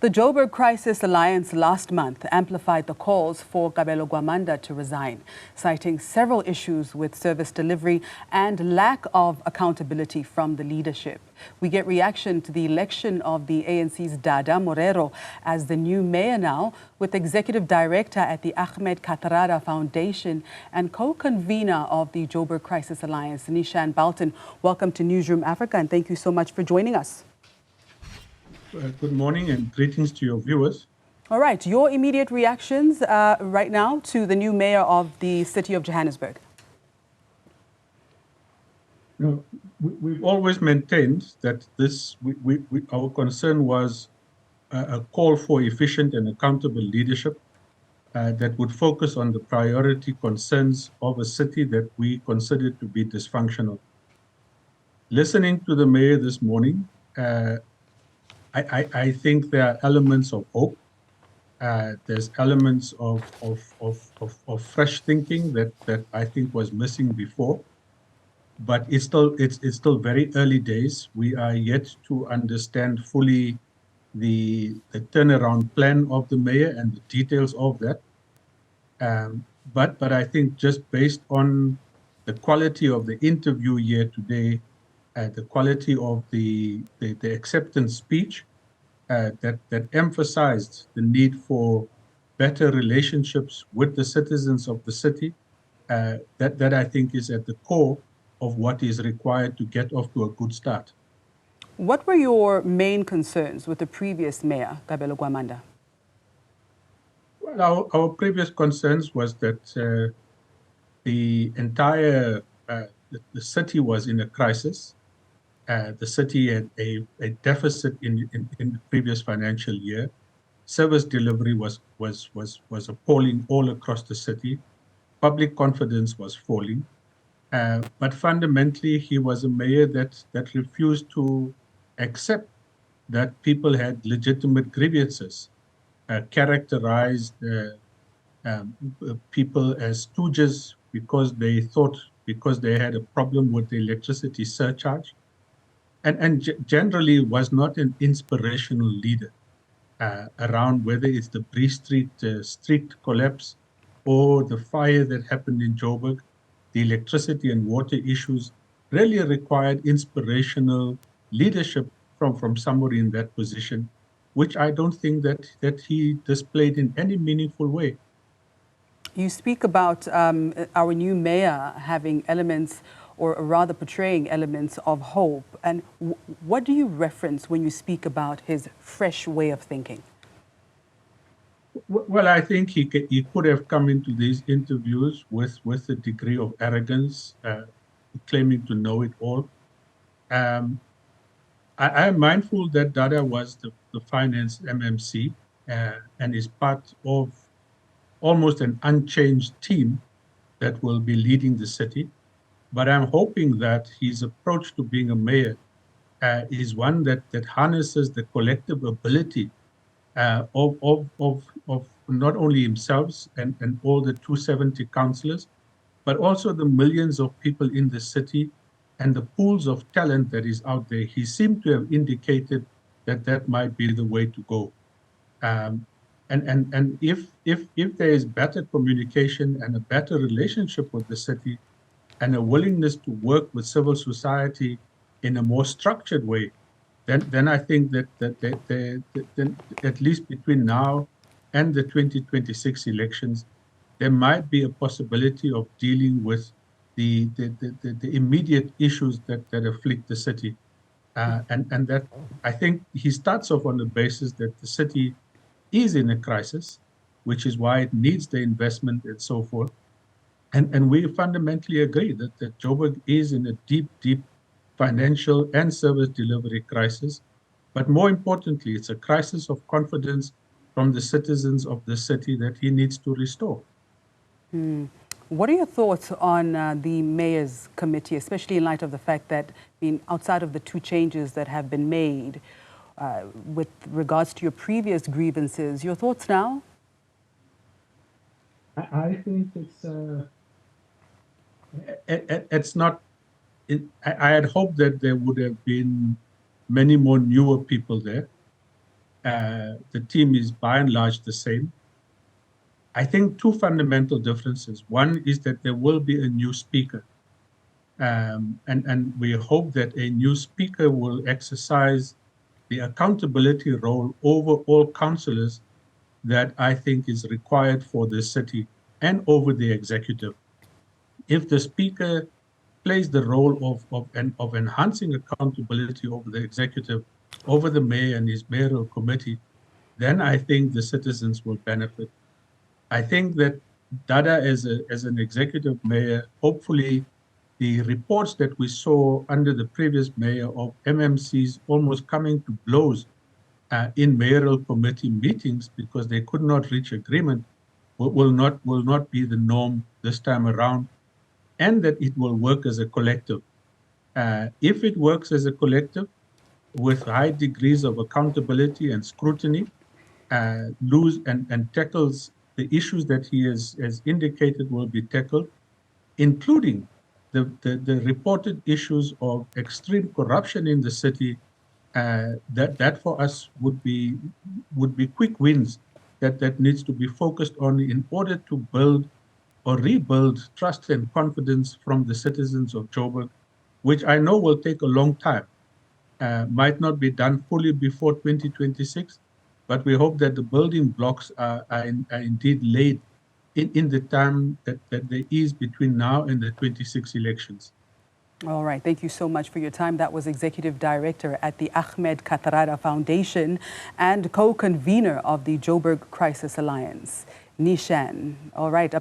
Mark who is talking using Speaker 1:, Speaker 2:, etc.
Speaker 1: The Joburg Crisis Alliance last month amplified the calls for Kabelo Gwamanda to resign, citing several issues with service delivery and lack of accountability from the leadership. We get reaction to the election of the ANC's Dada Morero as the new mayor now, with executive director at the Ahmed Kathrada Foundation and co-convenor of the Joburg Crisis Alliance, Neeshan Balton. Welcome to Newzroom Afrika, and thank you so much for joining us.
Speaker 2: Good morning and greetings to your viewers.
Speaker 1: All right, your immediate reactions right now to the new mayor of the city of Johannesburg.
Speaker 2: We've always maintained that our concern was a call for efficient and accountable leadership that would focus on the priority concerns of a city that we consider to be dysfunctional. Listening to the mayor this morning, I think there are elements of hope. There's elements of fresh thinking that I think was missing before. But it's still very early days. We are yet to understand fully the turnaround plan of the mayor and the details of that. But I think just based on the quality of the interview here today, the quality of the acceptance speech that emphasized the need for better relationships with the citizens of the city, that I think is at the core of what is required to get off to a good start.
Speaker 1: What were your main concerns with the previous mayor, Kabelo Gwamanda?
Speaker 2: Well, our previous concerns was that the entire the city was in a crisis. The city had a deficit in the previous financial year. Service delivery was appalling all across the city. Public confidence was falling. But fundamentally, he was a mayor that refused to accept that people had legitimate grievances, characterized people as stooges because they had a problem with the electricity surcharge. And generally was not an inspirational leader around whether it's the Bree Street street collapse or the fire that happened in Joburg. The electricity and water issues really required inspirational leadership from somebody in that position, which I don't think that he displayed in any meaningful way.
Speaker 1: You speak about our new mayor having elements, or rather portraying elements of hope. And what do you reference when you speak about his fresh way of thinking?
Speaker 2: Well, I think he could have come into these interviews with a degree of arrogance, claiming to know it all. I am mindful that Dada was the finance MMC and is part of almost an unchanged team that will be leading the city. But I'm hoping that his approach to being a mayor is one that harnesses the collective ability of not only himself and all the 270 councillors, but also the millions of people in the city and the pools of talent that is out there. He seemed to have indicated that might be the way to go. And if there is better communication and a better relationship with the city, and a willingness to work with civil society in a more structured way, then I think that at least between now and the 2026 elections, there might be a possibility of dealing with the immediate issues that afflict the city. And that I think he starts off on the basis that the city is in a crisis, which is why it needs the investment and so forth. And we fundamentally agree that Joburg is in a deep financial and service delivery crisis. But more importantly, it's a crisis of confidence from the citizens of the city that he needs to restore.
Speaker 1: What are your thoughts on the mayor's committee, especially in light of the fact that, outside of the two changes that have been made with regards to your previous grievances, your thoughts now?
Speaker 2: I think it's not. I had hoped that there would have been many more newer people there. The team is by and large the same. I think two fundamental differences. One is that there will be a new speaker. And we hope that a new speaker will exercise the accountability role over all councillors that I think is required for the city and over the executive. If the speaker plays the role of enhancing accountability over the executive, over the mayor and his mayoral committee, then I think the citizens will benefit. I think that Dada as an executive mayor, hopefully the reports that we saw under the previous mayor of MMCs almost coming to blows in mayoral committee meetings because they could not reach agreement will not be the norm this time around, and that it will work as a collective. If it works as a collective with high degrees of accountability and scrutiny, and tackles the issues that he has indicated will be tackled, including the reported issues of extreme corruption in the city, that for us would be quick wins that needs to be focused on in order to build or rebuild trust and confidence from the citizens of Joburg, which I know will take a long time. Might not be done fully before 2026, but we hope that the building blocks are indeed laid in the time that there is between now and the 26 elections.
Speaker 1: All right. Thank you so much for your time. That was Executive Director at the Ahmed Kathrada Foundation and co-convenor of the Joburg Crisis Alliance, Neeshan. All right.